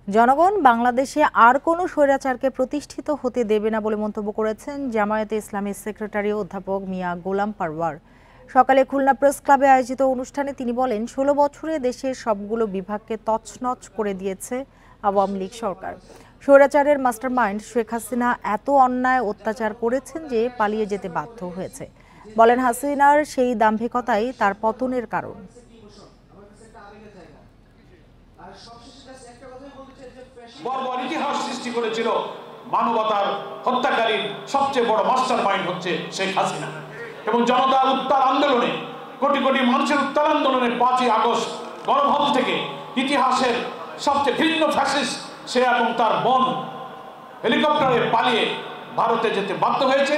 জনগণ বাংলাদেশে আর কোনো স্বৈরাচারকে প্রতিষ্ঠিত হতে দেবে না বলে মন্তব্য করেছেন জামায়াতে ইসলামীর সেক্রেটারি অধ্যাপক মিয়া গোলাম পারওয়ার। সকালে খুলনা প্রেস ক্লাবে আয়োজিত অনুষ্ঠানে তিনি বলেন, ১৬ বছরে দেশের সবগুলো বিভাগকে তছনছ করে দিয়েছে আওয়ামী লীগ সরকার। স্বৈরাচারের মাস্টারমাইন্ড শেখ হাসিনা এত অন্যায় অত্যাচার করেছেন যে পালিয়ে যেতে বাধ্য হয়েছে। বলেন, হাসিনার সেই দাম্ভিকতাই তার পতনের কারণ। বর্বর ইতিহাস সৃষ্টি করেছিল মানবতার হত্যাকারীর সবচেয়ে বড় মাস্টার মাইন্ড হচ্ছে শেখ হাসিনা। এবং জনতার উত্তাল আন্দোলনে, কোটি কোটি মানুষের উত্তাল আন্দোলনে ৫ই আগস্ট গণভবন থেকে ইতিহাসের সবচেয়ে ভিন্ন ফ্যাসিস্ট সে এবং তার বোন হেলিকপ্টারে পালিয়ে ভারতে যেতে বাধ্য হয়েছে।